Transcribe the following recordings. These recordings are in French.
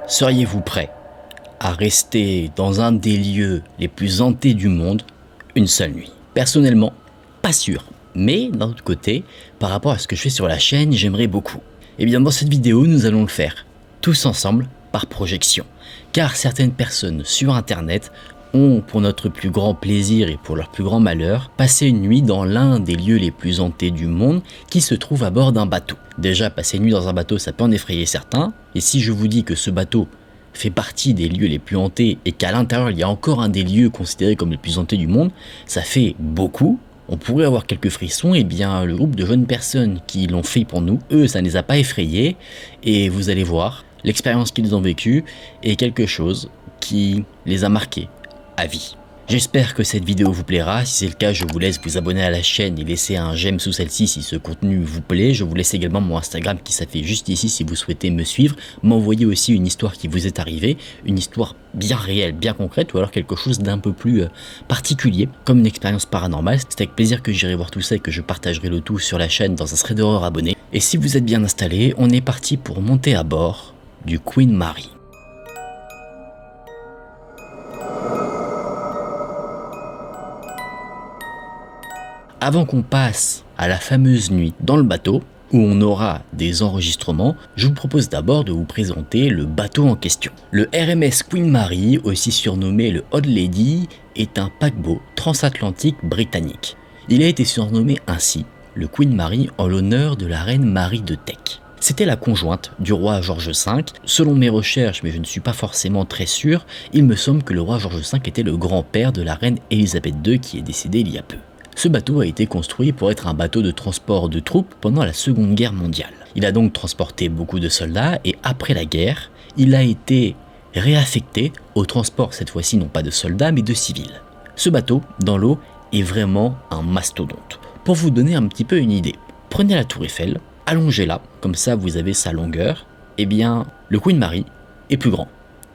Seriez-vous prêt à rester dans un des lieux les plus hantés du monde une seule nuit? Personnellement, pas sûr. Mais d'un autre côté, par rapport à ce que je fais sur la chaîne, j'aimerais beaucoup. Et bien dans cette vidéo, nous allons le faire, tous ensemble, par projection. Car certaines personnes sur internet ont, pour notre plus grand plaisir et pour leur plus grand malheur, passé une nuit dans l'un des lieux les plus hantés du monde qui se trouve à bord d'un bateau. Déjà, passer une nuit dans un bateau, ça peut en effrayer certains, et si je vous dis que ce bateau fait partie des lieux les plus hantés et qu'à l'intérieur il y a encore un des lieux considérés comme les plus hantés du monde, ça fait beaucoup. On pourrait avoir quelques frissons, et bien le groupe de jeunes personnes qui l'ont fait pour nous, eux ça ne les a pas effrayés, et vous allez voir, l'expérience qu'ils ont vécue est quelque chose qui les a marqués à vie. J'espère que cette vidéo vous plaira. Si c'est le cas, je vous laisse vous abonner à la chaîne et laisser un j'aime sous celle-ci si ce contenu vous plaît. Je vous laisse également mon Instagram qui s'affiche juste ici si vous souhaitez me suivre. M'envoyer aussi une histoire qui vous est arrivée, une histoire bien réelle, bien concrète, ou alors quelque chose d'un peu plus particulier, comme une expérience paranormale. C'est avec plaisir que j'irai voir tout ça et que je partagerai le tout sur la chaîne dans un thread d'horreur abonné. Et si vous êtes bien installés, on est parti pour monter à bord du Queen Mary. Avant qu'on passe à la fameuse nuit dans le bateau, où on aura des enregistrements, je vous propose d'abord de vous présenter le bateau en question. Le RMS Queen Mary, aussi surnommé le Old Lady, est un paquebot transatlantique britannique. Il a été surnommé ainsi, le Queen Mary, en l'honneur de la reine Marie de Teck. C'était la conjointe du roi George V. Selon mes recherches, mais je ne suis pas forcément très sûr, il me semble que le roi George V était le grand-père de la reine Elisabeth II qui est décédée il y a peu. Ce bateau a été construit pour être un bateau de transport de troupes pendant la Seconde Guerre mondiale. Il a donc transporté beaucoup de soldats et après la guerre, il a été réaffecté au transport cette fois-ci non pas de soldats mais de civils. Ce bateau, dans l'eau, est vraiment un mastodonte. Pour vous donner un petit peu une idée, prenez la tour Eiffel, allongez-la, comme ça vous avez sa longueur, et bien le Queen Mary est plus grand.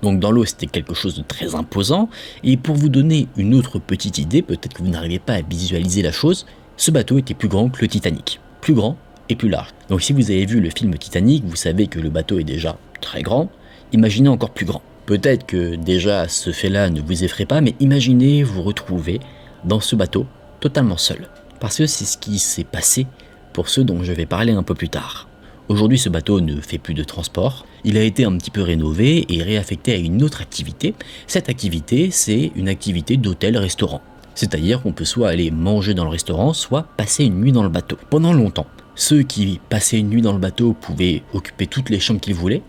Donc dans l'eau c'était quelque chose de très imposant, et pour vous donner une autre petite idée, peut-être que vous n'arrivez pas à visualiser la chose, ce bateau était plus grand que le Titanic, plus grand et plus large. Donc si vous avez vu le film Titanic, vous savez que le bateau est déjà très grand, imaginez encore plus grand. Peut-être que déjà ce fait-là ne vous effraie pas, mais imaginez vous retrouver dans ce bateau totalement seul. Parce que c'est ce qui s'est passé pour ceux dont je vais parler un peu plus tard. Aujourd'hui, ce bateau ne fait plus de transport. Il a été un petit peu rénové et réaffecté à une autre activité. Cette activité, c'est une activité d'hôtel-restaurant. C'est-à-dire qu'on peut soit aller manger dans le restaurant, soit passer une nuit dans le bateau. Pendant longtemps, ceux qui passaient une nuit dans le bateau pouvaient occuper toutes les chambres qu'ils voulaient,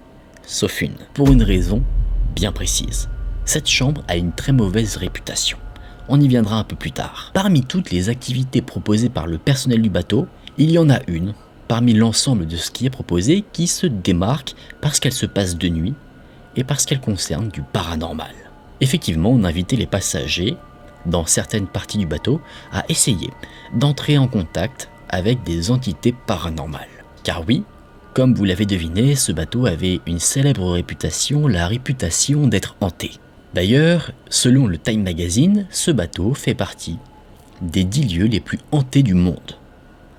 sauf une. Pour une raison bien précise. Cette chambre a une très mauvaise réputation. On y viendra un peu plus tard. Parmi toutes les activités proposées par le personnel du bateau, il y en a une parmi l'ensemble de ce qui est proposé qui se démarque parce qu'elle se passe de nuit et parce qu'elle concerne du paranormal. Effectivement, on invitait les passagers, dans certaines parties du bateau, à essayer d'entrer en contact avec des entités paranormales. Car oui, comme vous l'avez deviné, ce bateau avait une célèbre réputation, la réputation d'être hanté. D'ailleurs, selon le Time Magazine, ce bateau fait partie des 10 lieux les plus hantés du monde.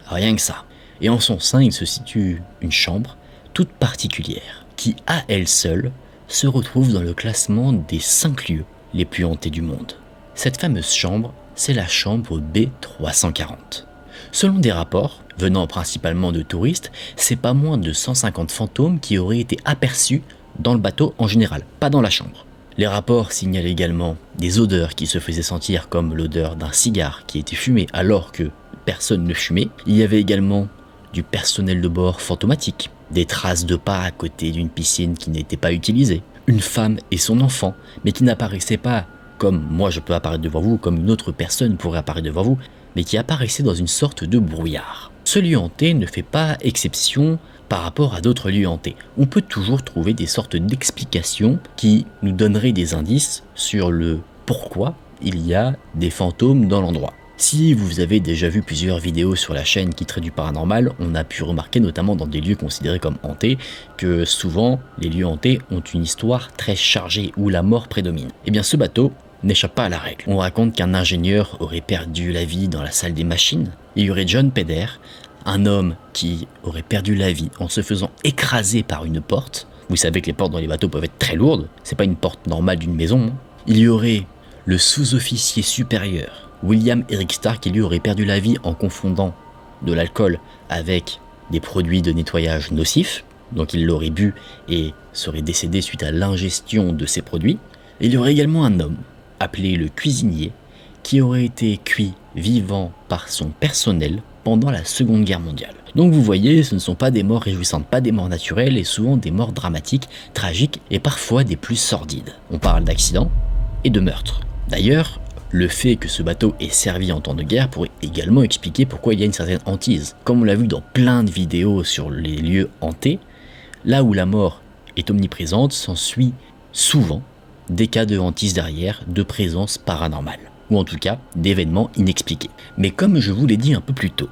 Rien que ça. Et en son sein, il se situe une chambre toute particulière, qui à elle seule se retrouve dans le classement des 5 lieux les plus hantés du monde. Cette fameuse chambre, c'est la chambre B340. Selon des rapports, venant principalement de touristes, c'est pas moins de 150 fantômes qui auraient été aperçus dans le bateau en général, pas dans la chambre. Les rapports signalent également des odeurs qui se faisaient sentir comme l'odeur d'un cigare qui était fumé alors que personne ne fumait. Il y avait également du personnel de bord fantomatique, des traces de pas à côté d'une piscine qui n'était pas utilisée, une femme et son enfant, mais qui n'apparaissaient pas comme moi je peux apparaître devant vous, comme une autre personne pourrait apparaître devant vous, mais qui apparaissaient dans une sorte de brouillard. Ce lieu hanté ne fait pas exception par rapport à d'autres lieux hantés. On peut toujours trouver des sortes d'explications qui nous donneraient des indices sur le pourquoi il y a des fantômes dans l'endroit. Si vous avez déjà vu plusieurs vidéos sur la chaîne qui traitent du paranormal, on a pu remarquer notamment dans des lieux considérés comme hantés que souvent les lieux hantés ont une histoire très chargée où la mort prédomine. Et bien ce bateau n'échappe pas à la règle. On raconte qu'un ingénieur aurait perdu la vie dans la salle des machines. Il y aurait John Peder, un homme qui aurait perdu la vie en se faisant écraser par une porte Vous savez que les portes dans les bateaux peuvent être très lourdes, c'est pas une porte normale d'une maison. Hein. Il y aurait le sous-officier supérieur, William Eric Stark, qui lui aurait perdu la vie en confondant de l'alcool avec des produits de nettoyage nocifs, donc il l'aurait bu et serait décédé suite à l'ingestion de ces produits. Et il y aurait également un homme, appelé le cuisinier, qui aurait été cuit vivant par son personnel pendant la Seconde Guerre mondiale. Donc vous voyez, ce ne sont pas des morts réjouissantes, pas des morts naturelles, et souvent des morts dramatiques, tragiques, et parfois des plus sordides. On parle d'accidents et de meurtres. D'ailleurs, le fait que ce bateau ait servi en temps de guerre pourrait également expliquer pourquoi il y a une certaine hantise. Comme on l'a vu dans plein de vidéos sur les lieux hantés, là où la mort est omniprésente, s'ensuit souvent des cas de hantise derrière, de présence paranormale, ou en tout cas d'événements inexpliqués. Mais comme je vous l'ai dit un peu plus tôt,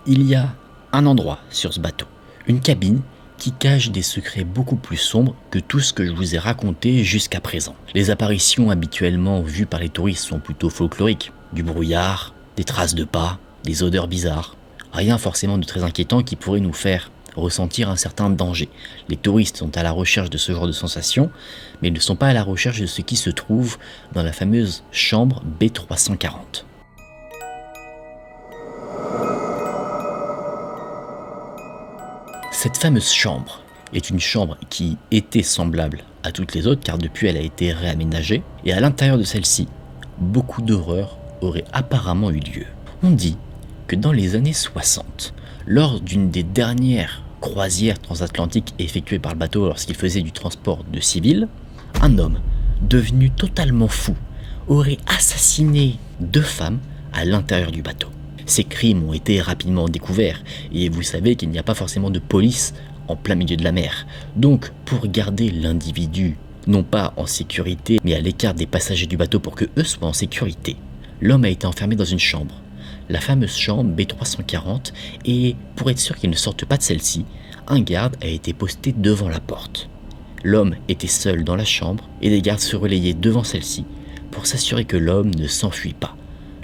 il y a un endroit sur ce bateau, une cabine qui cache des secrets beaucoup plus sombres que tout ce que je vous ai raconté jusqu'à présent. Les apparitions habituellement vues par les touristes sont plutôt folkloriques, du brouillard, des traces de pas, des odeurs bizarres, rien forcément de très inquiétant qui pourrait nous faire ressentir un certain danger. Les touristes sont à la recherche de ce genre de sensations, mais ils ne sont pas à la recherche de ce qui se trouve dans la fameuse chambre B340. Cette fameuse chambre est une chambre qui était semblable à toutes les autres car depuis elle a été réaménagée et à l'intérieur de celle-ci, beaucoup d'horreurs auraient apparemment eu lieu. On dit que dans les années 60, lors d'une des dernières croisières transatlantiques effectuées par le bateau lorsqu'il faisait du transport de civils, un homme devenu totalement fou aurait assassiné 2 femmes à l'intérieur du bateau. Ces crimes ont été rapidement découverts et vous savez qu'il n'y a pas forcément de police en plein milieu de la mer. Donc pour garder l'individu non pas en sécurité mais à l'écart des passagers du bateau pour que eux soient en sécurité, l'homme a été enfermé dans une chambre, la fameuse chambre B340, et pour être sûr qu'il ne sorte pas de celle-ci, un garde a été posté devant la porte. L'homme était seul dans la chambre et des gardes se relayaient devant celle-ci pour s'assurer que l'homme ne s'enfuit pas.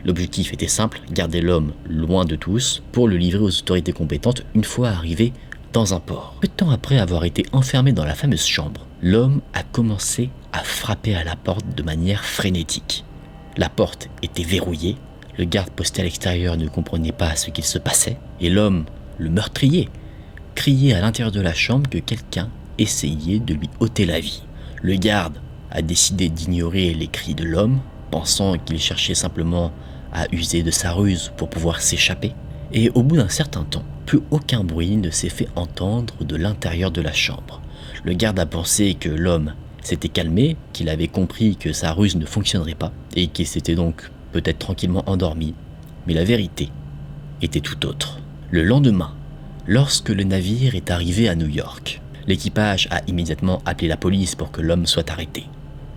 L'objectif était simple, garder l'homme loin de tous pour le livrer aux autorités compétentes une fois arrivé dans un port. Peu de temps après avoir été enfermé dans la fameuse chambre, l'homme a commencé à frapper à la porte de manière frénétique. La porte était verrouillée, le garde posté à l'extérieur ne comprenait pas ce qu'il se passait, et l'homme, le meurtrier, criait à l'intérieur de la chambre que quelqu'un essayait de lui ôter la vie. Le garde a décidé d'ignorer les cris de l'homme, pensant qu'il cherchait simplement à user de sa ruse pour pouvoir s'échapper. Et au bout d'un certain temps, plus aucun bruit ne s'est fait entendre de l'intérieur de la chambre. Le garde a pensé que l'homme s'était calmé, qu'il avait compris que sa ruse ne fonctionnerait pas, et qu'il s'était donc peut-être tranquillement endormi. Mais la vérité était tout autre. Le lendemain, lorsque le navire est arrivé à New York, l'équipage a immédiatement appelé la police pour que l'homme soit arrêté.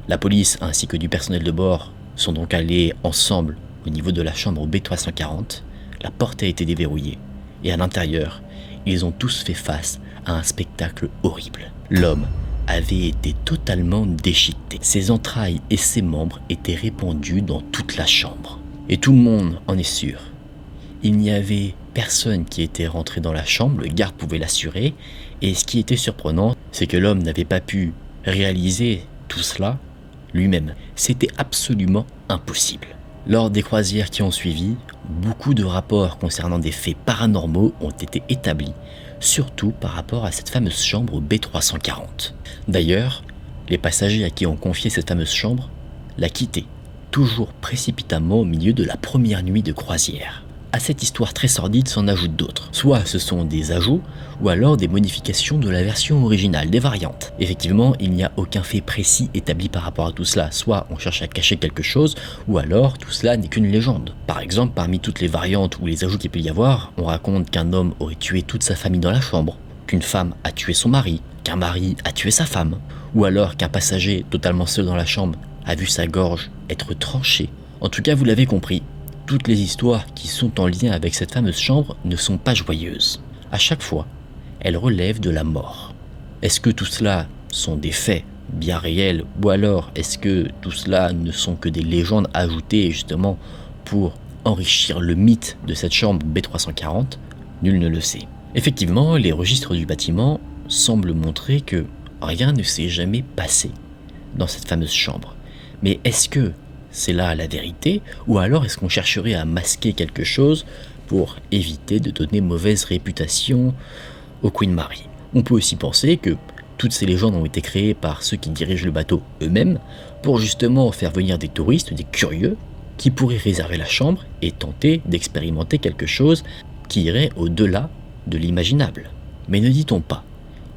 La police ainsi que du personnel de bord sont donc allés ensemble au niveau de la chambre B340, la porte a été déverrouillée, et à l'intérieur, ils ont tous fait face à un spectacle horrible. L'homme avait été totalement déchiqueté. Ses entrailles et ses membres étaient répandus dans toute la chambre. Et tout le monde en est sûr. Il n'y avait personne qui était rentré dans la chambre, le garde pouvait l'assurer, et ce qui était surprenant, c'est que l'homme n'avait pas pu réaliser tout cela lui-même. C'était absolument impossible. Lors des croisières qui ont suivi, beaucoup de rapports concernant des faits paranormaux ont été établis, surtout par rapport à cette fameuse chambre B340. D'ailleurs, les passagers à qui on confiait cette fameuse chambre la quittaient, toujours précipitamment au milieu de la première nuit de croisière. À cette histoire très sordide s'en ajoutent d'autres. Soit ce sont des ajouts, ou alors des modifications de la version originale, des variantes. Effectivement, il n'y a aucun fait précis établi par rapport à tout cela. Soit on cherche à cacher quelque chose, ou alors tout cela n'est qu'une légende. Par exemple, parmi toutes les variantes ou les ajouts qu'il peut y avoir, on raconte qu'un homme aurait tué toute sa famille dans la chambre, qu'une femme a tué son mari, qu'un mari a tué sa femme, ou alors qu'un passager totalement seul dans la chambre a vu sa gorge être tranchée. En tout cas, vous l'avez compris, toutes les histoires qui sont en lien avec cette fameuse chambre ne sont pas joyeuses. À chaque fois, elles relèvent de la mort. Est-ce que tout cela sont des faits bien réels, ou alors est-ce que tout cela ne sont que des légendes ajoutées justement pour enrichir le mythe de cette chambre B340 ? Nul ne le sait. Effectivement, les registres du bâtiment semblent montrer que, rien ne s'est jamais passé dans cette fameuse chambre. Mais est-ce que c'est là la vérité, ou alors est-ce qu'on chercherait à masquer quelque chose pour éviter de donner mauvaise réputation au Queen Mary? On peut aussi penser que toutes ces légendes ont été créées par ceux qui dirigent le bateau eux-mêmes pour justement faire venir des touristes, des curieux, qui pourraient réserver la chambre et tenter d'expérimenter quelque chose qui irait au-delà de l'imaginable. Mais ne dit-on pas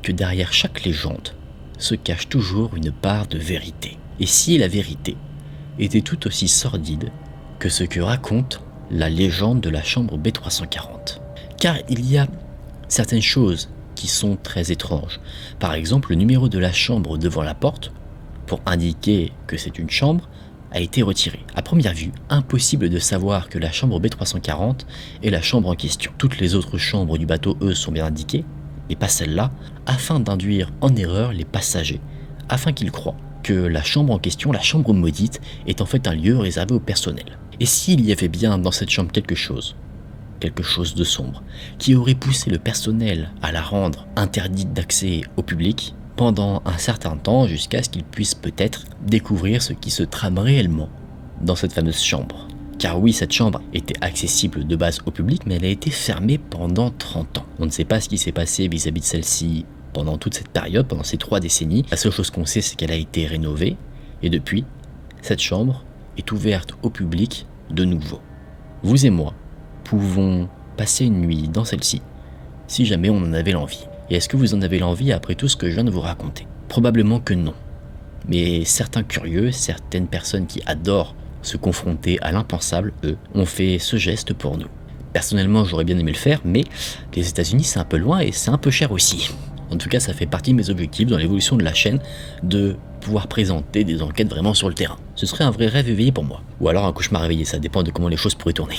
que derrière chaque légende se cache toujours une part de vérité? Et si la vérité était tout aussi sordide que ce que raconte la légende de la chambre B340? Car il y a certaines choses qui sont très étranges. Par exemple, le numéro de la chambre devant la porte, pour indiquer que c'est une chambre, a été retiré. À première vue, impossible de savoir que la chambre B340 est la chambre en question. Toutes les autres chambres du bateau, eux, sont bien indiquées, mais pas celle-là, afin d'induire en erreur les passagers, afin qu'ils croient que la chambre en question, la chambre maudite, est en fait un lieu réservé au personnel. Et s'il y avait bien dans cette chambre quelque chose de sombre, qui aurait poussé le personnel à la rendre interdite d'accès au public pendant un certain temps jusqu'à ce qu'il puisse peut-être découvrir ce qui se trame réellement dans cette fameuse chambre. Car oui, cette chambre était accessible de base au public, mais elle a été fermée pendant 30 ans. On ne sait pas ce qui s'est passé vis-à-vis de celle-ci pendant toute cette période, pendant ces 3 décennies. La seule chose qu'on sait, c'est qu'elle a été rénovée, et depuis, cette chambre est ouverte au public de nouveau. Vous et moi pouvons passer une nuit dans celle-ci, si jamais on en avait l'envie. Et est-ce que vous en avez l'envie après tout ce que je viens de vous raconter? Probablement que non. Mais certains curieux, certaines personnes qui adorent se confronter à l'impensable, eux, ont fait ce geste pour nous. Personnellement, j'aurais bien aimé le faire, mais les États-Unis, c'est un peu loin et c'est un peu cher aussi. En tout cas, ça fait partie de mes objectifs dans l'évolution de la chaîne, de pouvoir présenter des enquêtes vraiment sur le terrain. Ce serait un vrai rêve éveillé pour moi. Ou alors un cauchemar réveillé, ça dépend de comment les choses pourraient tourner.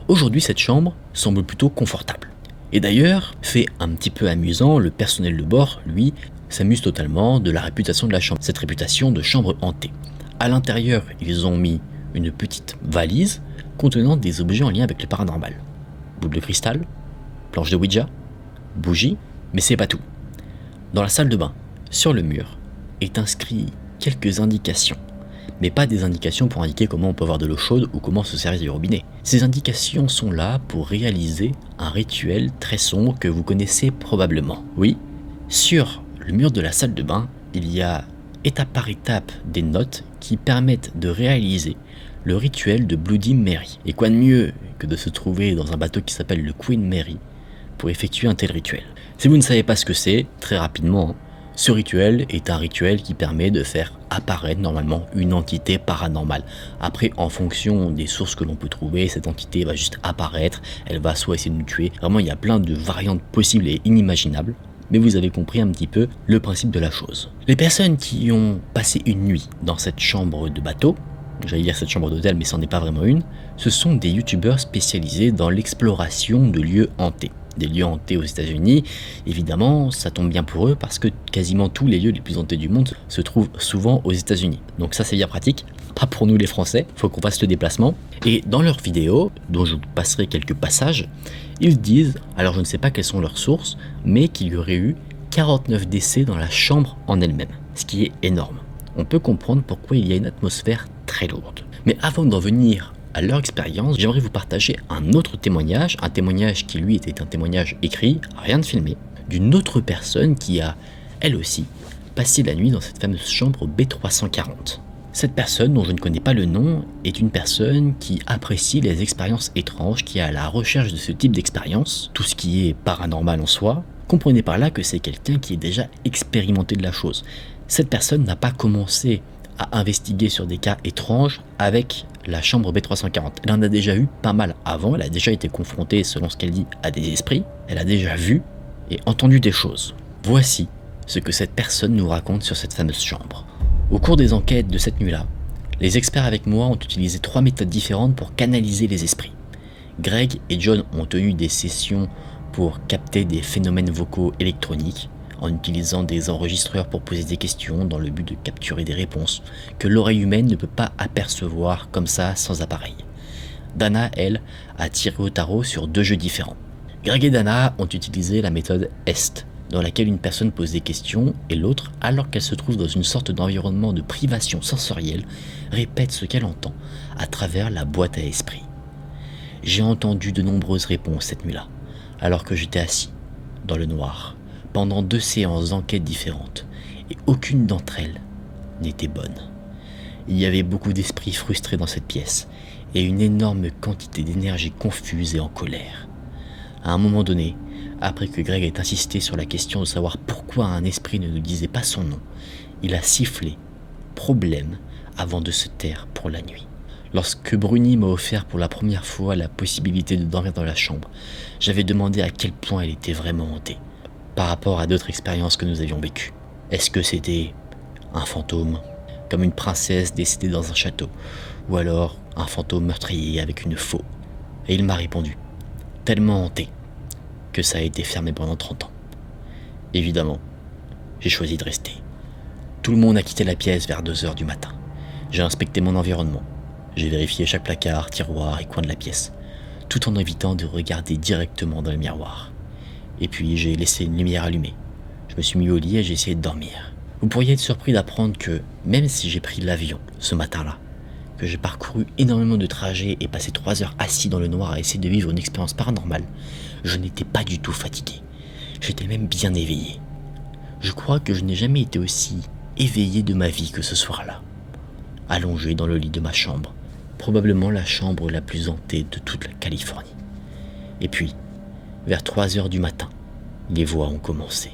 Aujourd'hui, cette chambre semble plutôt confortable. Et d'ailleurs, fait un petit peu amusant, le personnel de bord, lui, s'amuse totalement de la réputation de la chambre. Cette réputation de chambre hantée. À l'intérieur, ils ont mis une petite valise contenant des objets en lien avec le paranormal. Boule de cristal, planche de Ouija, bougie, mais c'est pas tout. Dans la salle de bain, sur le mur, est inscrit quelques indications. Mais pas des indications pour indiquer comment on peut avoir de l'eau chaude ou comment se servir du robinet. Ces indications sont là pour réaliser un rituel très sombre que vous connaissez probablement. Oui, sur le mur de la salle de bain, il y a étape par étape des notes qui permettent de réaliser le rituel de Bloody Mary. Et quoi de mieux que de se trouver dans un bateau qui s'appelle le Queen Mary pour effectuer un tel rituel. Si vous ne savez pas ce que c'est, très rapidement, ce rituel est un rituel qui permet de faire apparaître normalement une entité paranormale. Après, en fonction des sources que l'on peut trouver, cette entité va juste apparaître, elle va soit essayer de nous tuer. Vraiment, il y a plein de variantes possibles et inimaginables. Mais vous avez compris un petit peu le principe de la chose. Les personnes qui ont passé une nuit dans cette chambre de bateau, j'allais dire cette chambre d'hôtel, mais ce n'en est pas vraiment une, ce sont des youtubeurs spécialisés dans l'exploration de lieux hantés. Des lieux hantés aux États-Unis, évidemment, ça tombe bien pour eux parce que quasiment tous les lieux les plus hantés du monde se trouvent souvent aux États-Unis. Donc ça, c'est bien pratique. Pas pour nous les Français, faut qu'on fasse le déplacement. Et dans leurs vidéos, dont je vous passerai quelques passages, ils disent, alors je ne sais pas quelles sont leurs sources, mais qu'il y aurait eu 49 décès dans la chambre en elle-même, ce qui est énorme. On peut comprendre pourquoi il y a une atmosphère très lourde. Mais avant d'en venir à leur expérience, j'aimerais vous partager un autre témoignage, un témoignage qui lui était un témoignage écrit, rien de filmé, d'une autre personne qui a, elle aussi, passé la nuit dans cette fameuse chambre B340. Cette personne, dont je ne connais pas le nom, est une personne qui apprécie les expériences étranges, qui est à la recherche de ce type d'expérience, tout ce qui est paranormal en soi. Comprenez par là que c'est quelqu'un qui est déjà expérimenté de la chose. Cette personne n'a pas commencé à investiguer sur des cas étranges avec la chambre B340. Elle en a déjà eu pas mal avant, elle a déjà été confrontée, selon ce qu'elle dit, à des esprits, elle a déjà vu et entendu des choses. Voici ce que cette personne nous raconte sur cette fameuse chambre. Au cours des enquêtes de cette nuit-là, les experts avec moi ont utilisé 3 méthodes différentes pour canaliser les esprits. Greg et John ont tenu des sessions pour capter des phénomènes vocaux électroniques, en utilisant des enregistreurs pour poser des questions dans le but de capturer des réponses que l'oreille humaine ne peut pas apercevoir comme ça sans appareil. Dana, elle, a tiré au tarot sur 2 jeux différents. Greg et Dana ont utilisé la méthode EST, dans laquelle une personne pose des questions et l'autre, alors qu'elle se trouve dans une sorte d'environnement de privation sensorielle, répète ce qu'elle entend à travers la boîte à esprit. J'ai entendu de nombreuses réponses cette nuit-là, alors que j'étais assis, dans le noir, pendant 2 séances d'enquête différentes, et aucune d'entre elles n'était bonne. Il y avait beaucoup d'esprits frustrés dans cette pièce, et une énorme quantité d'énergie confuse et en colère. À un moment donné, après que Greg ait insisté sur la question de savoir pourquoi un esprit ne nous disait pas son nom, il a sifflé « problème » avant de se taire pour la nuit. Lorsque Bruni m'a offert pour la première fois la possibilité de dormir dans la chambre, j'avais demandé à quel point elle était vraiment hantée, par rapport à d'autres expériences que nous avions vécues. Est-ce que c'était un fantôme, comme une princesse décédée dans un château, ou alors un fantôme meurtrier avec une faux? Et il m'a répondu, tellement hanté, que ça a été fermé pendant 30 ans. Évidemment, j'ai choisi de rester. Tout le monde a quitté la pièce vers 2h du matin. J'ai inspecté mon environnement. J'ai vérifié chaque placard, tiroir et coin de la pièce, tout en évitant de regarder directement dans le miroir. Et puis j'ai laissé une lumière allumée. Je me suis mis au lit et j'ai essayé de dormir. Vous pourriez être surpris d'apprendre que, même si j'ai pris l'avion ce matin-là, que j'ai parcouru énormément de trajets et passé 3 heures assis dans le noir à essayer de vivre une expérience paranormale, je n'étais pas du tout fatigué. J'étais même bien éveillé. Je crois que je n'ai jamais été aussi éveillé de ma vie que ce soir-là. Allongé dans le lit de ma chambre, probablement la chambre la plus hantée de toute la Californie. Et puis, vers 3 heures du matin, les voix ont commencé.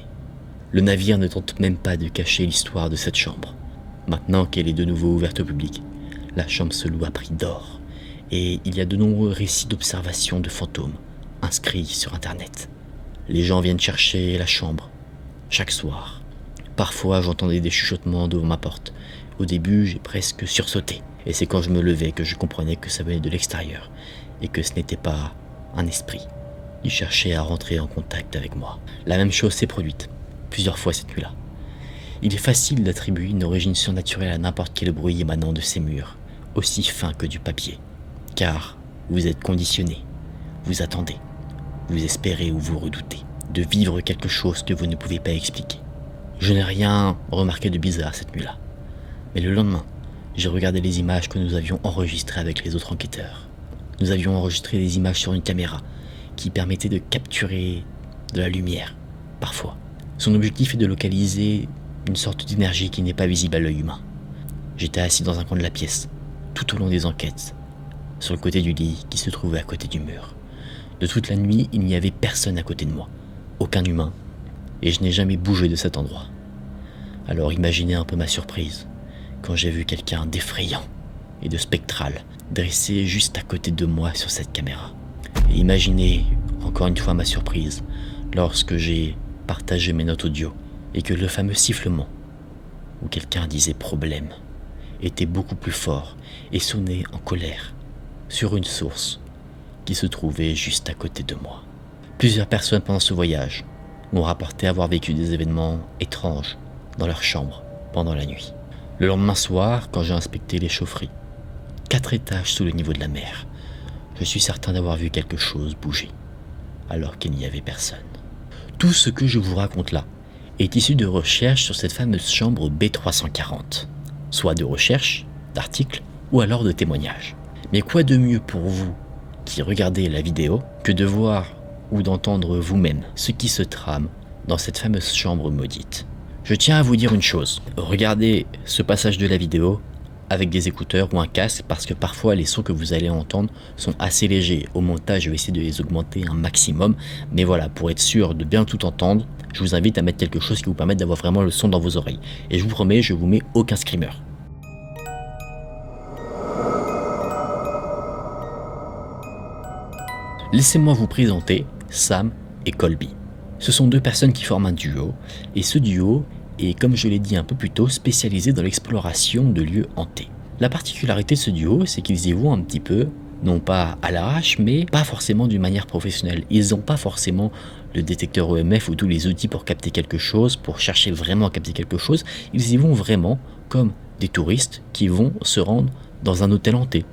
Le navire ne tente même pas de cacher l'histoire de cette chambre. Maintenant qu'elle est de nouveau ouverte au public, la chambre se loue à prix d'or, et il y a de nombreux récits d'observations de fantômes inscrits sur internet. Les gens viennent chercher la chambre, chaque soir. Parfois j'entendais des chuchotements devant ma porte. Au début j'ai presque sursauté, et c'est quand je me levais que je comprenais que ça venait de l'extérieur, et que ce n'était pas un esprit. Il cherchait à rentrer en contact avec moi. La même chose s'est produite, plusieurs fois cette nuit-là. Il est facile d'attribuer une origine surnaturelle à n'importe quel bruit émanant de ces murs, aussi fin que du papier. Car vous êtes conditionné, vous attendez, vous espérez ou vous redoutez de vivre quelque chose que vous ne pouvez pas expliquer. Je n'ai rien remarqué de bizarre cette nuit-là. Mais le lendemain, j'ai regardé les images que nous avions enregistrées avec les autres enquêteurs. Nous avions enregistré des images sur une caméra qui permettait de capturer de la lumière, parfois. Son objectif est de localiser une sorte d'énergie qui n'est pas visible à l'œil humain. J'étais assis dans un coin de la pièce, tout au long des enquêtes, sur le côté du lit qui se trouvait à côté du mur. De toute la nuit, il n'y avait personne à côté de moi, aucun humain, et je n'ai jamais bougé de cet endroit. Alors imaginez un peu ma surprise, quand j'ai vu quelqu'un d'effrayant et de spectral dressé juste à côté de moi sur cette caméra. Et imaginez encore une fois ma surprise, lorsque j'ai partagé mes notes audio, et que le fameux sifflement, où quelqu'un disait problème, était beaucoup plus fort et sonnait en colère sur une source qui se trouvait juste à côté de moi. Plusieurs personnes pendant ce voyage m'ont rapporté avoir vécu des événements étranges dans leur chambre pendant la nuit. Le lendemain soir, quand j'ai inspecté les chaufferies, 4 étages sous le niveau de la mer, je suis certain d'avoir vu quelque chose bouger, alors qu'il n'y avait personne. Tout ce que je vous raconte là est issu de recherches sur cette fameuse chambre B340, soit de recherches, d'articles ou alors de témoignages. Mais quoi de mieux pour vous qui regardez la vidéo que de voir ou d'entendre vous-même ce qui se trame dans cette fameuse chambre maudite. Je tiens à vous dire une chose, regardez ce passage de la vidéo avec des écouteurs ou un casque parce que parfois les sons que vous allez entendre sont assez légers. Au montage, je vais essayer de les augmenter un maximum, mais voilà, pour être sûr de bien tout entendre, je vous invite à mettre quelque chose qui vous permette d'avoir vraiment le son dans vos oreilles. Et je vous promets, je vous mets aucun screamer. Laissez-moi vous présenter Sam et Colby. Ce sont 2 personnes qui forment un duo, et ce duo est, comme je l'ai dit un peu plus tôt, spécialisé dans l'exploration de lieux hantés. La particularité de ce duo, c'est qu'ils y vont un petit peu, non pas à l'arrache, mais pas forcément d'une manière professionnelle. Ils n'ont pas forcément le détecteur EMF ou tous les outils pour capter quelque chose, pour chercher vraiment à capter quelque chose. Ils y vont vraiment comme des touristes qui vont se rendre dans un hôtel hanté,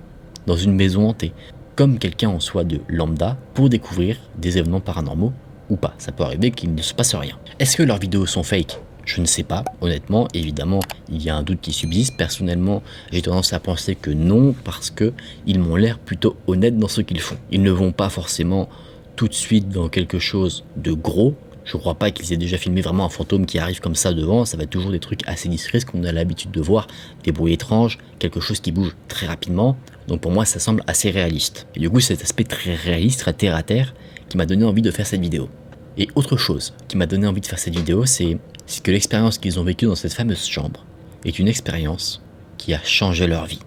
dans une maison hantée, comme quelqu'un en soi de lambda pour découvrir des événements paranormaux ou pas, ça peut arriver qu'il ne se passe rien. Est-ce que leurs vidéos sont fake? Je ne sais pas, honnêtement, évidemment, il y a un doute qui subsiste. Personnellement, j'ai tendance à penser que non, parce que ils m'ont l'air plutôt honnêtes dans ce qu'ils font. Ils ne vont pas forcément tout de suite dans quelque chose de gros. Je crois pas qu'ils aient déjà filmé vraiment un fantôme qui arrive comme ça devant, ça va être toujours des trucs assez discrets, ce qu'on a l'habitude de voir, des bruits étranges, quelque chose qui bouge très rapidement. Donc pour moi, ça semble assez réaliste. Et du coup, cet aspect très réaliste, très terre à terre, qui m'a donné envie de faire cette vidéo. Et autre chose qui m'a donné envie de faire cette vidéo, c'est que l'expérience qu'ils ont vécue dans cette fameuse chambre est une expérience qui a changé leur vie,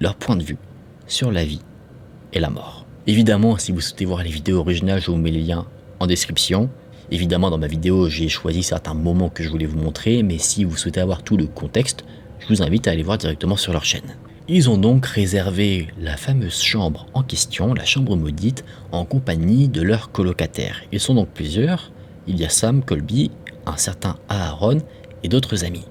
leur point de vue sur la vie et la mort. Évidemment, si vous souhaitez voir les vidéos originales, je vous mets les liens en description. Évidemment, dans ma vidéo, j'ai choisi certains moments que je voulais vous montrer, mais si vous souhaitez avoir tout le contexte, je vous invite à aller voir directement sur leur chaîne. Ils ont donc réservé la fameuse chambre en question, la chambre maudite, en compagnie de leurs colocataires. Ils sont donc plusieurs, il y a Sam, Colby, un certain Aaron et d'autres amis.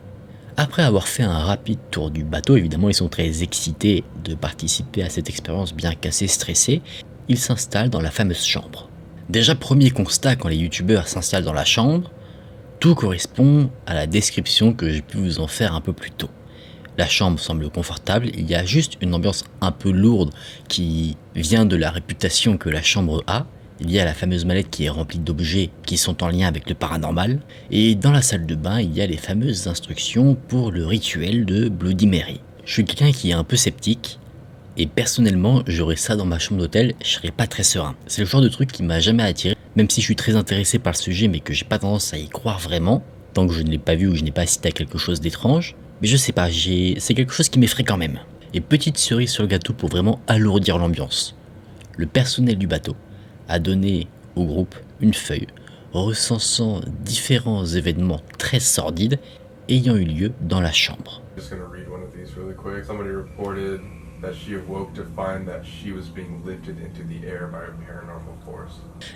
Après avoir fait un rapide tour du bateau, évidemment ils sont très excités de participer à cette expérience bien qu'assez stressés, ils s'installent dans la fameuse chambre. Déjà, premier constat quand les youtubeurs s'installent dans la chambre, tout correspond à la description que j'ai pu vous en faire un peu plus tôt. La chambre semble confortable, il y a juste une ambiance un peu lourde qui vient de la réputation que la chambre a. Il y a la fameuse mallette qui est remplie d'objets qui sont en lien avec le paranormal. Et dans la salle de bain, il y a les fameuses instructions pour le rituel de Bloody Mary. Je suis quelqu'un qui est un peu sceptique. Et personnellement, j'aurais ça dans ma chambre d'hôtel, je serais pas très serein. C'est le genre de truc qui m'a jamais attiré, même si je suis très intéressé par le sujet, mais que j'ai pas tendance à y croire vraiment, tant que je ne l'ai pas vu ou je n'ai pas assisté à quelque chose d'étrange. Mais je sais pas, c'est quelque chose qui m'effraie quand même. Et petite cerise sur le gâteau pour vraiment alourdir l'ambiance. Le personnel du bateau a donné au groupe une feuille recensant différents événements très sordides ayant eu lieu dans la chambre.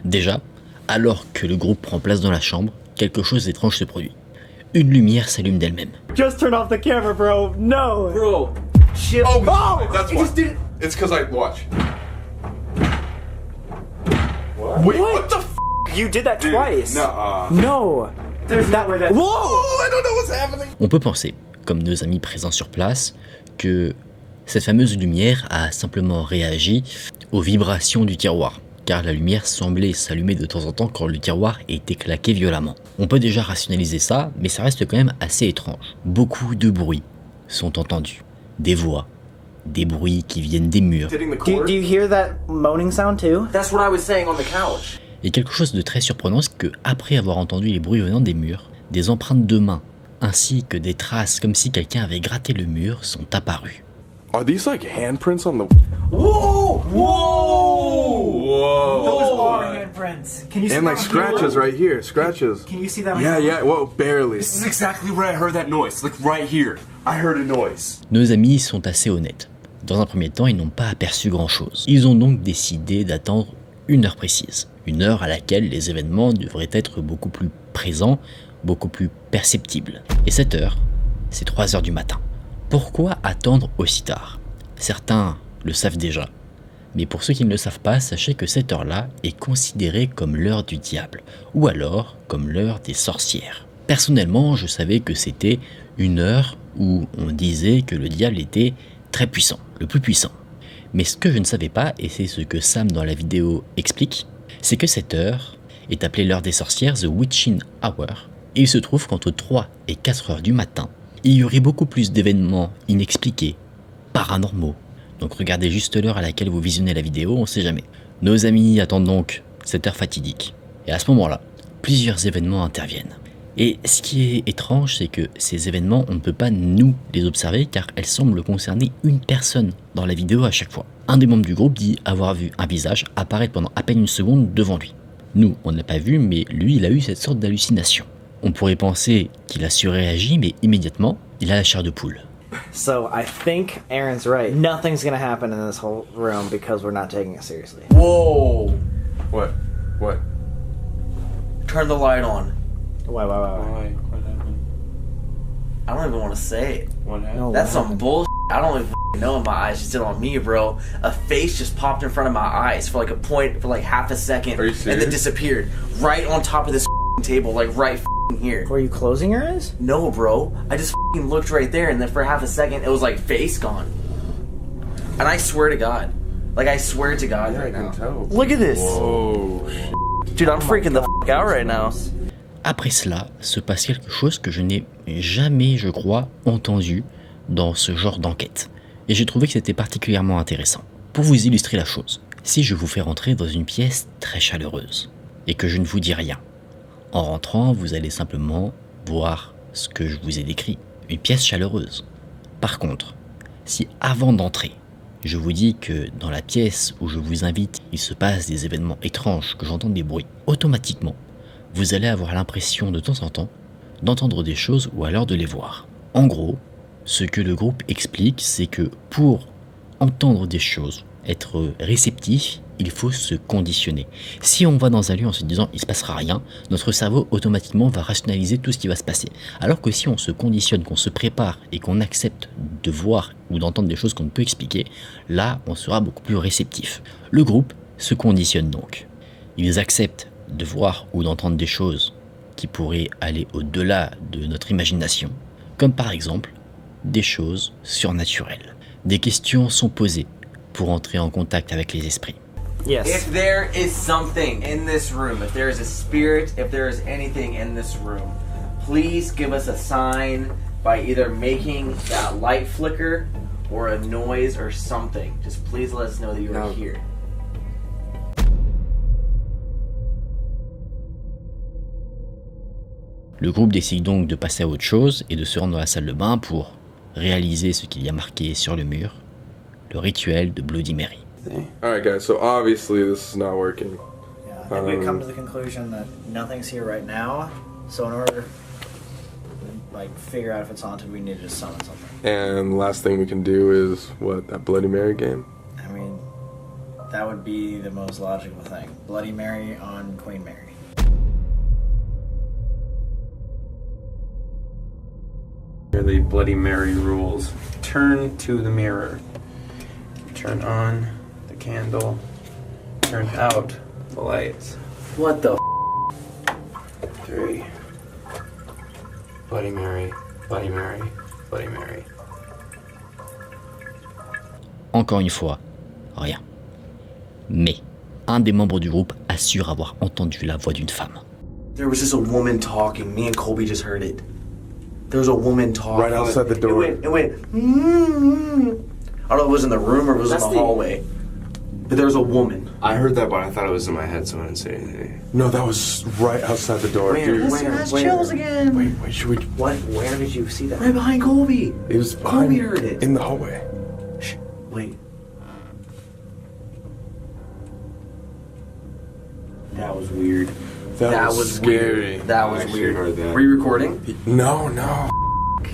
Déjà, alors que le groupe prend place dans la chambre, quelque chose d'étrange se produit. Une lumière s'allume d'elle-même. Just turn off the camera, bro. No. Bro. Shit. Oh, that's why. It's because I watch. Wait, what the f? You did that twice. Nuh-uh. No. There's that way that. Whoa! I don't know what's happening. On peut penser, comme nos amis présents sur place, que cette fameuse lumière a simplement réagi aux vibrations du tiroir, car la lumière semblait s'allumer de temps en temps quand le tiroir était claqué violemment. On peut déjà rationaliser ça, mais ça reste quand même assez étrange. Beaucoup de bruits sont entendus, des voix, des bruits qui viennent des murs. Do you hear that moaning sound too? That's what I was saying on the couch. Et quelque chose de très surprenant, c'est que après avoir entendu les bruits venant des murs, des empreintes de mains, ainsi que des traces comme si quelqu'un avait gratté le mur sont apparues. Are these like handprints on the? Whoa! Whoa! Whoa! Those are handprints. Can you see And like that? scratches right here, scratches. Can you see that? Yeah, yeah. Whoa, barely. This is exactly where I heard that noise, like right here. I heard a noise. Nos amis sont assez honnêtes. Dans un premier temps, ils n'ont pas aperçu grand-chose. Ils ont donc décidé d'attendre une heure précise. Une heure à laquelle les événements devraient être beaucoup plus présents, beaucoup plus perceptibles. Et cette heure, c'est 3 heures du matin. Pourquoi attendre aussi tard? Certains le savent déjà. Mais pour ceux qui ne le savent pas, sachez que cette heure-là est considérée comme l'heure du diable, ou alors comme l'heure des sorcières. Personnellement, je savais que c'était une heure où on disait que le diable était très puissant, le plus puissant. Mais ce que je ne savais pas, et c'est ce que Sam dans la vidéo explique, c'est que cette heure est appelée l'heure des sorcières, The Witching Hour, et il se trouve qu'entre 3 et 4 heures du matin, il y aurait beaucoup plus d'événements inexpliqués, paranormaux. Donc regardez juste l'heure à laquelle vous visionnez la vidéo, on sait jamais. Nos amis attendent donc cette heure fatidique. Et à ce moment-là, plusieurs événements interviennent. Et ce qui est étrange, c'est que ces événements, on ne peut pas nous les observer car elles semblent concerner une personne dans la vidéo à chaque fois. Un des membres du groupe dit avoir vu un visage apparaître pendant à peine une seconde devant lui. Nous, on ne l'a pas vu, mais lui, il a eu cette sorte d'hallucination. On pourrait penser qu'il a surréagi, mais immédiatement, il a la chair de poule. So I think Aaron's right. Nothing's gonna happen in this whole room because we're not taking it seriously. Whoa! What? What? Turn the light on. Why? What happened? I don't even want to say it. What happened? No. That's some bullshit. I don't even know in my eyes just did on me, bro. A face just popped in front of my eyes for like half a second. Are you and serious? then disappeared right on top of this table, like right here. Were you closing your eyes? No, bro. I just looked right there, and then for half a second, it was like face gone. And I swear to God. Like, I swear to God right now. tell. Look at this. Oh, Dude, I'm freaking the out right now. Après cela, se passe quelque chose que je n'ai jamais, je crois, entendu dans ce genre d'enquête. Et j'ai trouvé que c'était particulièrement intéressant. Pour vous illustrer la chose, si je vous fais rentrer dans une pièce très chaleureuse, et que je ne vous dis rien, en rentrant, vous allez simplement voir ce que je vous ai décrit, une pièce chaleureuse. Par contre, si avant d'entrer, je vous dis que dans la pièce où je vous invite, il se passe des événements étranges, que j'entends des bruits, automatiquement, vous allez avoir l'impression de temps en temps d'entendre des choses ou alors de les voir. En gros, ce que le groupe explique, c'est que pour entendre des choses, être réceptif, il faut se conditionner. Si on va dans un lieu en se disant il se passera rien, notre cerveau automatiquement va rationaliser tout ce qui va se passer. Alors que si on se conditionne, qu'on se prépare et qu'on accepte de voir ou d'entendre des choses qu'on ne peut expliquer, là on sera beaucoup plus réceptif. Le groupe se conditionne donc. Ils acceptent de voir ou d'entendre des choses qui pourraient aller au-delà de notre imagination, comme par exemple des choses surnaturelles. Des questions sont posées pour entrer en contact avec les esprits. Yes. If there is something in this room, if there is a spirit, if there is anything in this room, please give us a sign by either making that light flicker or a noise or something. Just please let us know that you are here. Le groupe décide donc de passer à autre chose et de se rendre dans la salle de bain pour réaliser ce qu'il y a marqué sur le mur, le rituel de Bloody Mary. Alright, guys, so obviously this is not working. Yeah, I think we've come to the conclusion that nothing's here right now. So in order to figure out if it's haunted, we need to just summon something. And last thing we can do is, what, that Bloody Mary game? I mean, that would be the most logical thing. Bloody Mary on Queen Mary. The Bloody Mary rules. Turn to the mirror. Turn on the candle. Turn out the lights. What the 3. Bloody Mary, Bloody Mary, Bloody Mary. Encore une fois, rien. Mais un des membres du groupe assure avoir entendu la voix d'une femme. There was just a woman talking. Me and Colby just heard it. There was a woman talking. Right outside the door. It went. I don't know if it was in the room or if it was in the hallway. But there was a woman. I heard that, but I thought it was in my head, so I didn't say anything. No, that was right outside the door, dude. Where? Chills again. Wait, should we... What? Where did you see that? Right behind Colby. It was Colby behind, heard it. in the hallway. Shh. Wait. That was weird. That was scary. Weird. That was I actually weird. heard that. Were you recording? No.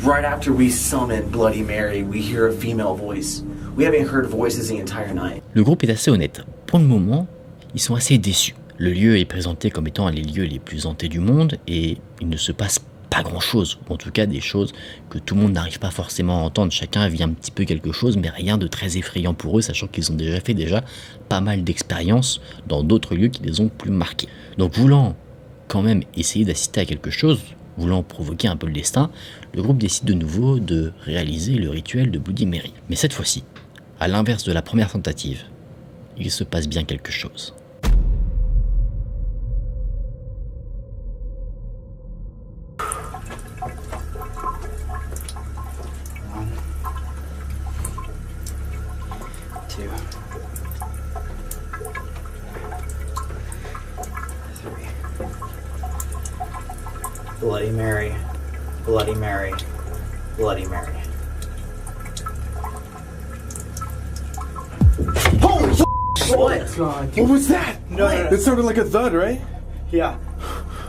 Right after we summon Bloody Mary, we hear a female voice. We haven't heard voices the entire night. Le groupe est assez honnête. Pour le moment, ils sont assez déçus. Le lieu est présenté comme étant un des lieux les plus hantés du monde et il ne se passe pas grand chose, ou en tout cas des choses que tout le monde n'arrive pas forcément à entendre. Chacun vit un petit peu quelque chose, mais rien de très effrayant pour eux, sachant qu'ils ont déjà fait pas mal d'expériences dans d'autres lieux qui les ont plus marqués. Donc voulant quand même essayer d'assister à quelque chose, voulant provoquer un peu le destin, le groupe décide de nouveau de réaliser le rituel de Bloody Mary. Mais cette fois-ci, à l'inverse de la première tentative, il se passe bien quelque chose. Bloody Mary, Bloody Mary, Bloody Mary. Holy What? What was that? No. It sounded like a thud, right? Yeah.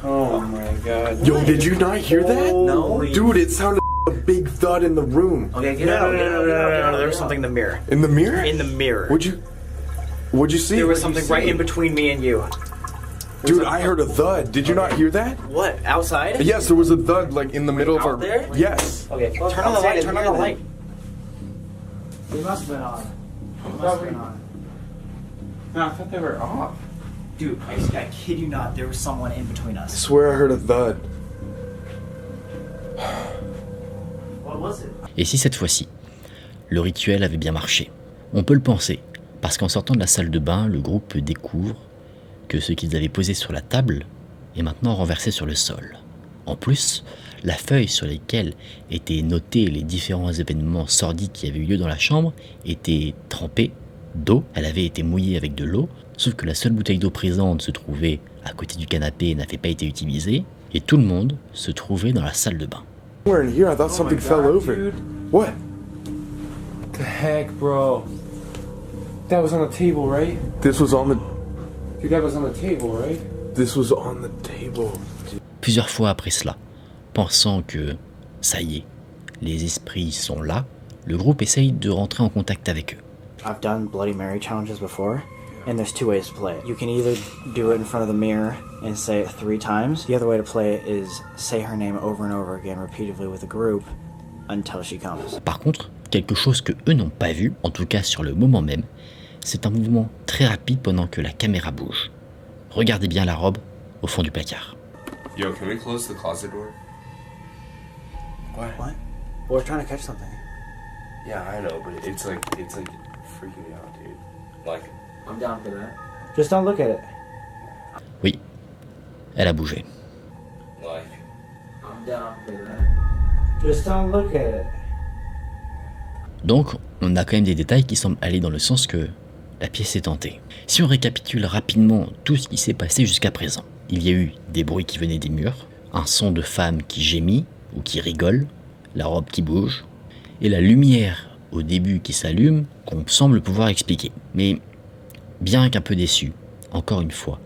Oh my god. Yo, did you not hear that? No. Dude, it sounded like a big thud in the room. Okay, get out. No. There was something in the mirror. In the mirror? In the mirror. What'd you see? There was something right in between me and you. Dude, I heard a thud. Did you not hear that? What? Outside? Yes, there was a thud like in the middle of out our... there? Yes. Okay. Turn on the light. Turn on the light. They must have been on. They must have been on. No, I thought they were off. Dude, I kid you not, there was someone in between I us. swear I heard a thud. What was it? Et si cette fois-ci, le rituel avait bien marché? On peut le penser, parce qu'en sortant de la salle de bain, le groupe découvre que ce qu'ils avaient posé sur la table est maintenant renversé sur le sol. En plus, la feuille sur laquelle étaient notés les différents événements sordides qui avaient eu lieu dans la chambre était trempée d'eau. Elle avait été mouillée avec de l'eau, sauf que la seule bouteille d'eau présente se trouvait à côté du canapé et n'avait pas été utilisée, et tout le monde se trouvait dans la salle de bain. Somewhere in here, I thought something fell over. Dude. What? The heck, bro? That was on the table, right? This was on the. Dude, that was on the table, right? This was on the table. Plusieurs fois après cela, pensant que ça y est, les esprits sont là, le groupe essaye de rentrer en contact avec eux. I've done Bloody Mary challenges before, and there's two ways to play it. You can either do it in front of the mirror and say it 3 times. The other way to play it is say her name over and over again repeatedly with the group until she comes. Par contre, quelque chose que eux n'ont pas vu, en tout cas sur le moment même, c'est un mouvement très rapide pendant que la caméra bouge. Regardez bien la robe au fond du placard. Yo, can we close the closet door? What? We're trying to catch something. Yeah, I know, but it's like freaking me out, dude. Like, I'm down for that. Just don't look at it. Oui, elle a bougé. like. I'm down for that. Just don't look at it. Donc, on a quand même des détails qui semblent aller dans le sens que la pièce est hantée. Si on récapitule rapidement tout ce qui s'est passé jusqu'à présent, il y a eu des bruits qui venaient des murs, un son de femme qui gémit ou qui rigole, la robe qui bouge, et la lumière au début qui s'allume qu'on semble pouvoir expliquer. Mais bien qu'un peu déçu, encore une fois,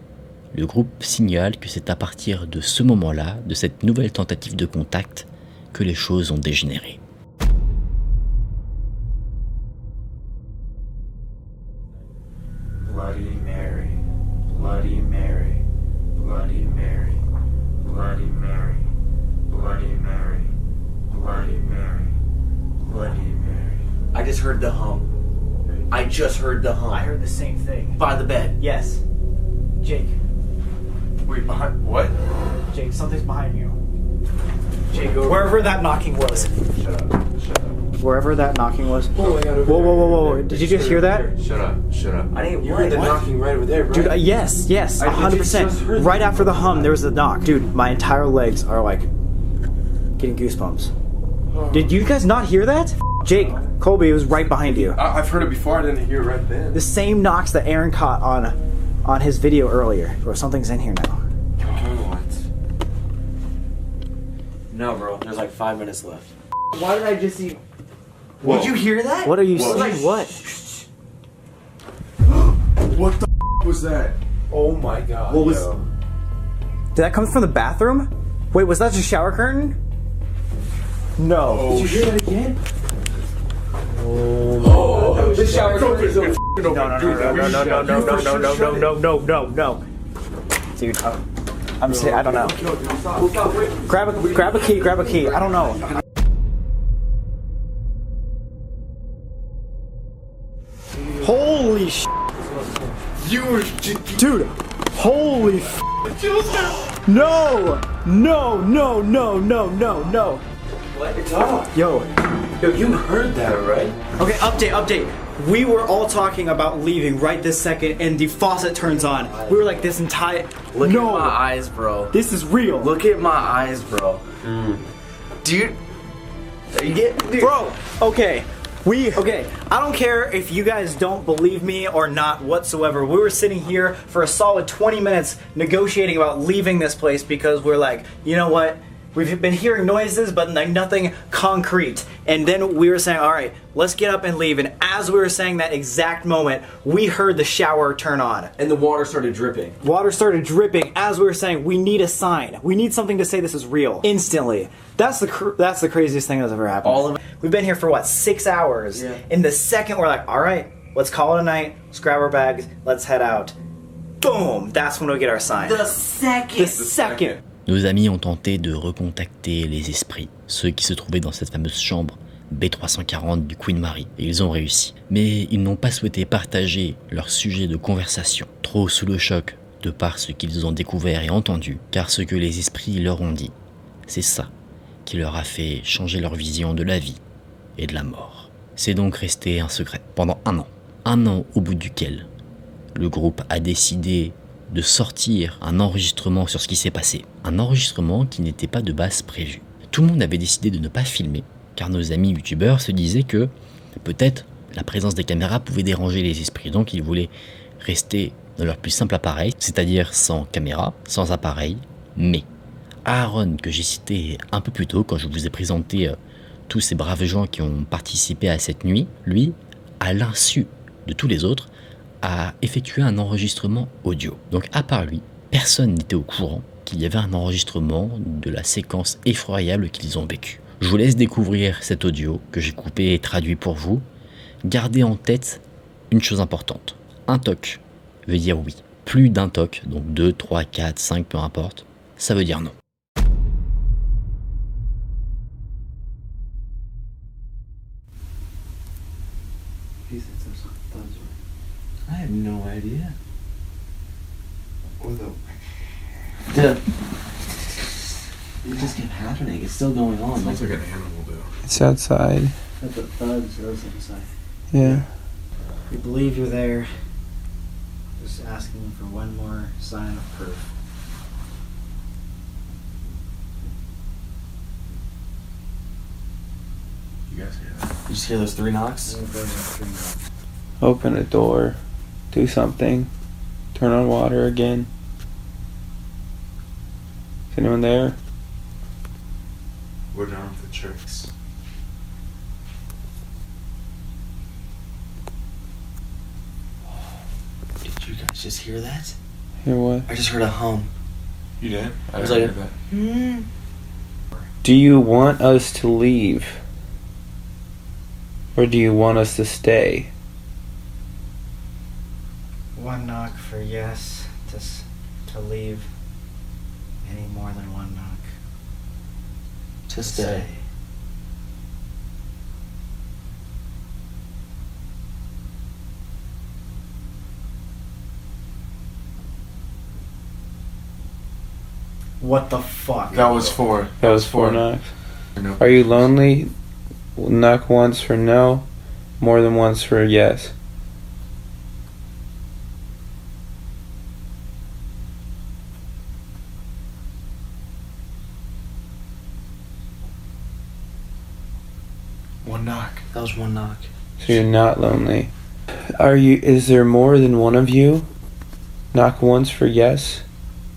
le groupe signale que c'est à partir de ce moment-là, de cette nouvelle tentative de contact, que les choses ont dégénéré. Bloody Mary, Bloody Mary, Bloody Mary, Bloody Mary, Bloody Mary, Bloody Mary, Bloody Mary. I just heard the hum. I just heard the hum. I heard the same thing. By the bed. Yes. Jake. Wait, behind what? Jake, something's behind you. Jake, go Wherever that knocking was. Shut up. Shut up. Wherever that knocking was. Oh, I got over Whoa, there. whoa, whoa, whoa. Did you just hear that? Shut up. Shut up. I didn't. You heard the what? knocking right over there, right? Dude, yes, I 100%. just heard Right that. after the hum, there was a knock. Dude, my entire legs are like getting goosebumps. Did you guys not hear that? Jake, Colby, it was right behind you. I've heard it before. I didn't hear it right then. The same knocks that Aaron caught on his video earlier. Bro, something's in here now. No, bro. There's like 5 minutes left. Why did I just see? Whoa. Did you hear that? What are you Whoa. saying? What? What the was that? Oh my god. What was- yo. Did that come from the bathroom? Wait, was that the shower curtain? No. Oh, Did you hear that again? Oh, The shower curtain. No, no. Dude, I'm saying, I don't know. Grab a key. I don't know. Holy sh! You were. Dude, holy f! No! What? It's off. Yo, Yo, you heard that, right? okay, update. We were all talking about leaving right this second, and the faucet turns on. We were like, this entire. Look No, at my eyes, bro. this is real. Look at my eyes, bro. Dude. You get, dude. Bro, okay. I don't care if you guys don't believe me or not whatsoever. We were sitting here for a solid 20 minutes negotiating about leaving this place because we're like, you know what? We've been hearing noises, but like nothing concrete. And then we were saying, all right, let's get up and leave. And as we were saying that exact moment, we heard the shower turn on. And the water started dripping. Water started dripping as we were saying, we need a sign. We need something to say this is real. Instantly. That's the craziest thing that's ever happened. All of it. We've been here for what, 6 hours? Yeah. In the second, we're like, all right, let's call it a night. Let's grab our bags. Let's head out. Boom! That's when we get our sign. The second. The second. Nos amis ont tenté de recontacter les esprits, ceux qui se trouvaient dans cette fameuse chambre B340 du Queen Mary, et ils ont réussi. Mais ils n'ont pas souhaité partager leur sujet de conversation, trop sous le choc de par ce qu'ils ont découvert et entendu, car ce que les esprits leur ont dit, c'est ça qui leur a fait changer leur vision de la vie et de la mort. C'est donc resté un secret pendant 1 an. 1 an au bout duquel le groupe a décidé de sortir un enregistrement sur ce qui s'est passé. Un enregistrement qui n'était pas de base prévu. Tout le monde avait décidé de ne pas filmer, car nos amis youtubeurs se disaient que peut-être la présence des caméras pouvait déranger les esprits. Donc ils voulaient rester dans leur plus simple appareil, c'est-à-dire sans caméra, sans appareil, mais Aaron, que j'ai cité un peu plus tôt quand je vous ai présenté tous ces braves gens qui ont participé à cette nuit, lui, à l'insu de tous les autres, a effectué un enregistrement audio. Donc à part lui, personne n'était au courant qu'il y avait un enregistrement de la séquence effroyable qu'ils ont vécue. Je vous laisse découvrir cet audio que j'ai coupé et traduit pour vous. Gardez en tête une chose importante. Un toc veut dire oui. Plus d'un toc, donc 2, 3, 4, 5, peu importe, ça veut dire non. I have no idea. What the? It just kept happening. It's still going on. Sounds like an animal, though. It's outside. That's what thuds goes inside. Yeah. We believe you're there. Just asking for one more sign of proof. You guys hear that? You just hear those 3 knocks? Open a door. Do something. Turn on water again. Is anyone there? We're done with the tricks. Did you guys just hear that? Hear what? I just heard a hum. You did? I was didn't like- hear that. Do you want us to leave? Or do you want us to stay? One knock for yes, to leave. Any more than one knock. To stay. What the fuck? That was 4. That was 4 knocks. No. Are you lonely? Knock once for no. More than once for yes. One knock. That was 1 knock. So you're not lonely. Is there more than one of you? Knock once for yes.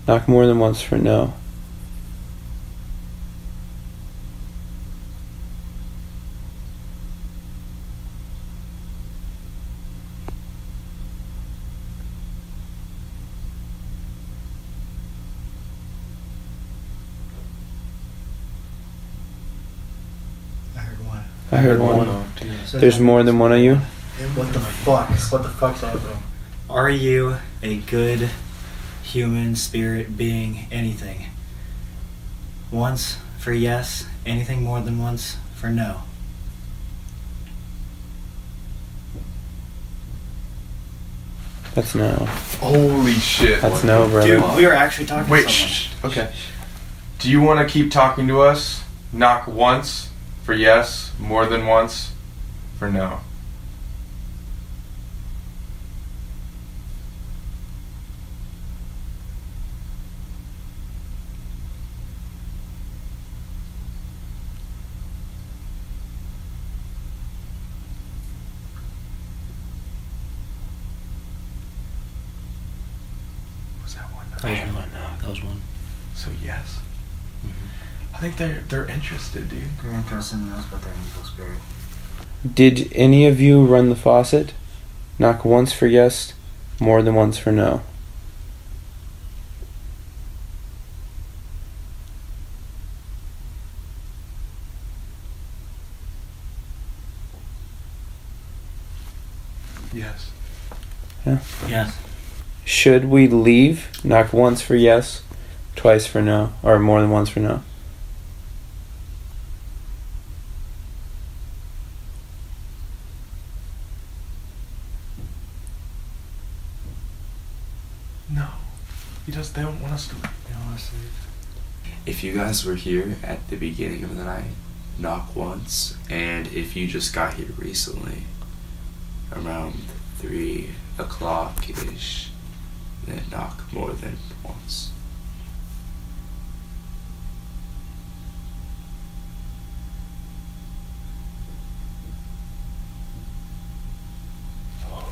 Knock more than once for no. I heard one. I heard one. knock, too. So There's more than one of you? What the fuck? What the fuck's happening? Are you a good human spirit being? Anything? Once for yes, anything more than once for no. That's no. Holy shit. That's no, brother. Dude, we were actually talking Wait, to someone. shh. Okay. Do you want to keep talking to us? Knock once for yes, more than once for no. Was that one knock? That was 1 knock. That was 1. So yes. I think they're interested, dude. They're interested in us, but they're an evil spirit. Did any of you run the faucet? Knock once for yes, more than once for no. Yes. Yes. Should we leave? Knock once for yes, twice for no, or more than once for no. No. They don't want us to leave. They don't want us to leave. If you guys were here at the beginning of the night, knock once. And if you just got here recently, around 3 o'clock-ish, then knock more than once.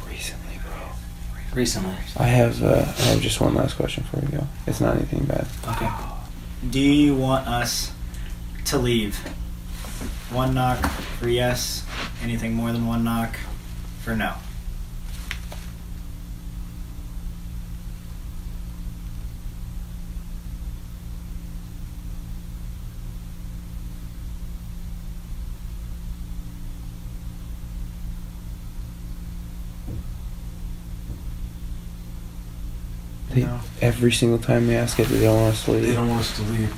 Recently, bro. Recently. I have just one last question before we go. It's not anything bad. Okay. Do you want us to leave? One knock for yes. Anything more than one knock for no. No. Every single time we ask it, they don't want us to leave. They don't want us to leave.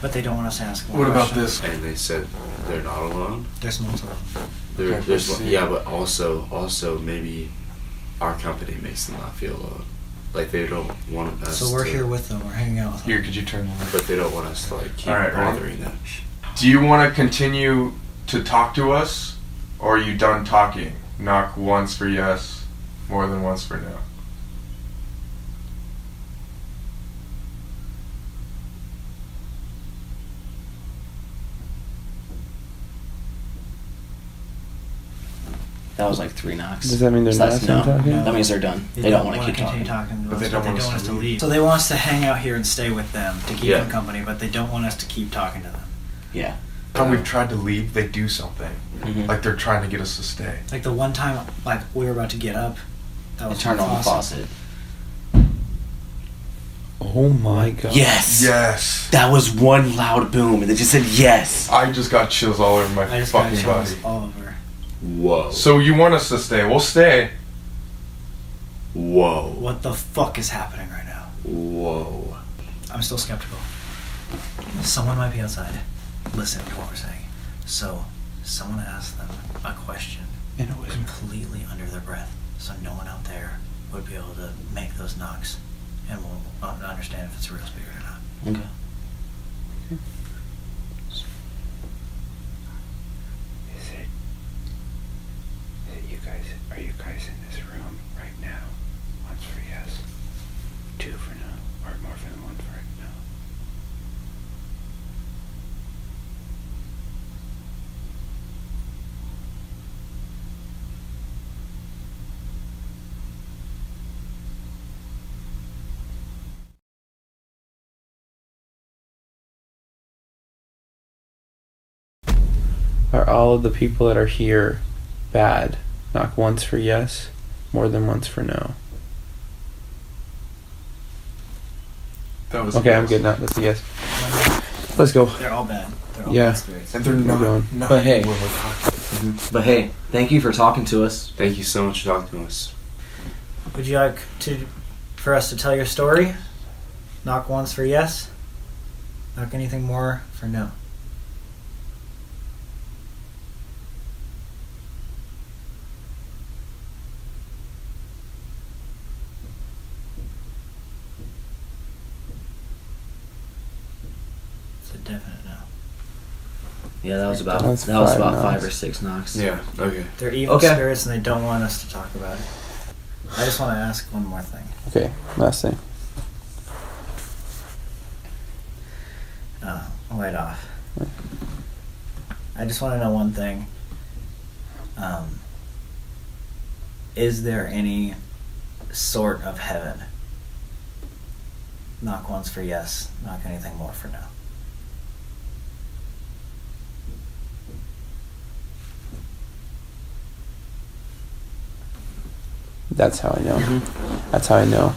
But they don't want us to ask one What about question. this? And they said they're not alone. There's multiple. There, Okay, there's let's see. yeah, but also maybe our company makes them not feel alone. Like they don't want us. So we're to, here with them. We're hanging out with them. Here, could you turn the light? but they don't want us to like keep All right, ready? bothering them. Do you want to continue to talk to us, or are you done talking? Knock once for yes, more than once for no. That was like 3 knocks. Does that mean they're So not that's done no. talking? That means they're done. They don't want to keep continue talking. talking to But us, they don't want us to leave. So they want us to hang out here and stay with them to keep Yeah. them company, but they don't want us to keep talking to them. Yeah. Time we've tried to leave, they do something. Mhm. Like they're trying to get us to stay. Like the one time, like we were about to get up, that They was turned on the faucet. Oh my god. Yes. Yes. That was one loud boom, and they just said yes. I just got chills all over my I just got fucking chills body. all over. Whoa. So you want us to stay? We'll stay. Whoa. What the fuck is happening right now? Whoa. I'm still skeptical. Someone might be outside listening to what we're saying. So someone asked them a question And it was completely under their breath, so no one out there would be able to make those knocks and will understand if it's a real spirit or not. Okay. Are you guys in this room right now? Once for yes, 2 for no, or more than 1 for no. Are all of the people that are here bad? Knock once for yes, more than once for no. That was Okay, I'm good now. That's a yes. Let's go. They're all bad. They're all Yeah. bad spirits. And they're We're not. going. not But hey. when we're talking. But hey, thank you for talking to us. Thank you so much for talking to us. Would you like for us to tell your story? Knock once for yes. Knock anything more for no. It's a definite no. Yeah, that was about That's that was 5 about knocks. 5 or 6 knocks. Yeah. Okay. They're evil Okay. spirits and they don't want us to talk about it. I just want to ask one more thing. Okay, last thing. Light off. I just want to know one thing. Is there any sort of heaven? Knock once for yes, knock anything more for no. That's how I know. That's how I know.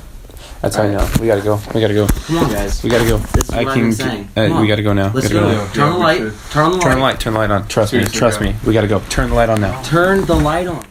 That's how I know. We gotta go. We gotta go. Come on, guys. We gotta go. This is what I've been saying. Come We on. gotta go now. Let's Gotta go. now. Turn the we light. should. Turn the light. Turn the light. Turn the light on. Trust me. Seriously, Trust go. me. We gotta go. Turn the light on now. Turn the light on.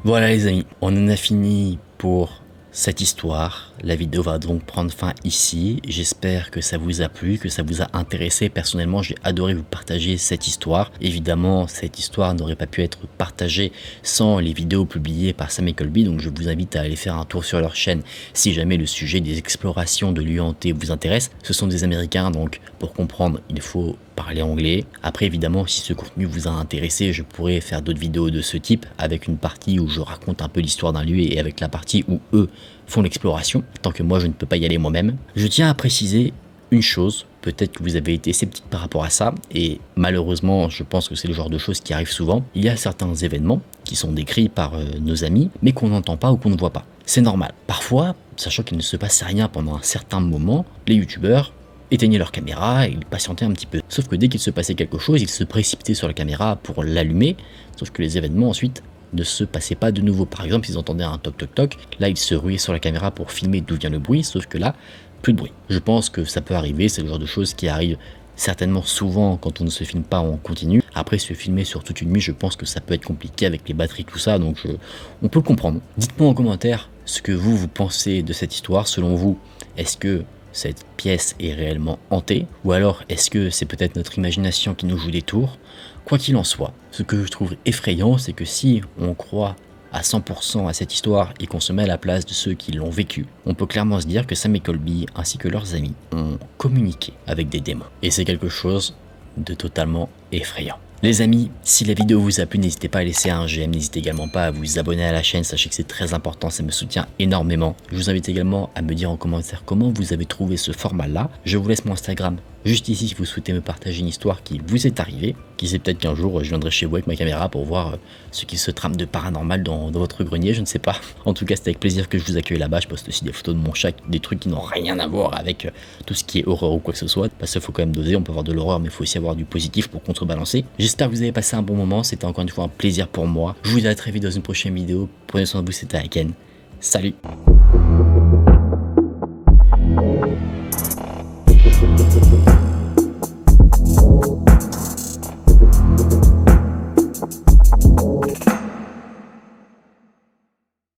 Voilà les amis, on en a fini pour cette histoire. La vidéo va donc prendre fin ici. J'espère que ça vous a plu, que ça vous a intéressé. Personnellement, j'ai adoré vous partager cette histoire. Évidemment, cette histoire n'aurait pas pu être partagée sans les vidéos publiées par Sam et Colby. Donc je vous invite à aller faire un tour sur leur chaîne si jamais le sujet des explorations de l'UNT vous intéresse. Ce sont des Américains, donc pour comprendre, il faut parler anglais. Après, évidemment, si ce contenu vous a intéressé, je pourrais faire d'autres vidéos de ce type avec une partie où je raconte un peu l'histoire d'un lieu et avec la partie où eux font l'exploration, tant que moi je ne peux pas y aller moi-même. Je tiens à préciser une chose, peut-être que vous avez été sceptique par rapport à ça, et malheureusement je pense que c'est le genre de choses qui arrivent souvent. Il y a certains événements qui sont décrits par nos amis, mais qu'on n'entend pas ou qu'on ne voit pas. C'est normal. Parfois, sachant qu'il ne se passe rien pendant un certain moment, les youtubeurs éteignaient leur caméra et ils patientaient un petit peu. Sauf que dès qu'il se passait quelque chose, ils se précipitaient sur la caméra pour l'allumer, sauf que les événements ensuite ne se passaient pas de nouveau. Par exemple, ils entendaient un toc toc toc, là ils se ruaient sur la caméra pour filmer d'où vient le bruit, sauf que là, plus de bruit. Je pense que ça peut arriver, c'est le genre de choses qui arrivent certainement souvent quand on ne se filme pas en continu. Après, se filmer sur toute une nuit, je pense que ça peut être compliqué avec les batteries, tout ça, donc on peut le comprendre. Dites-moi en commentaire ce que vous pensez de cette histoire. Selon vous, est-ce que cette pièce est réellement hantée, ou alors est-ce que c'est peut-être notre imagination qui nous joue des tours? Quoi qu'il en soit, ce que je trouve effrayant, c'est que si on croit à 100% à cette histoire et qu'on se met à la place de ceux qui l'ont vécu, on peut clairement se dire que Sam et Colby ainsi que leurs amis ont communiqué avec des démons. Et c'est quelque chose de totalement effrayant. Les amis, si la vidéo vous a plu, n'hésitez pas à laisser un j'aime, n'hésitez également pas à vous abonner à la chaîne, sachez que c'est très important, ça me soutient énormément. Je vous invite également à me dire en commentaire comment vous avez trouvé ce format-là. Je vous laisse mon Instagram juste ici si vous souhaitez me partager une histoire qui vous est arrivée. Qui sait, peut-être qu'un jour je viendrai chez vous avec ma caméra pour voir ce qui se trame de paranormal dans votre grenier, je ne sais pas. En tout cas, c'est avec plaisir que je vous accueille là-bas. Je poste aussi des photos de mon chat, des trucs qui n'ont rien à voir avec tout ce qui est horreur ou quoi que ce soit. Parce qu'il faut quand même doser, on peut avoir de l'horreur mais il faut aussi avoir du positif pour contrebalancer. J'espère que vous avez passé un bon moment, c'était encore une fois un plaisir pour moi. Je vous dis à très vite dans une prochaine vidéo. Prenez soin de vous, c'était Aiken. Salut!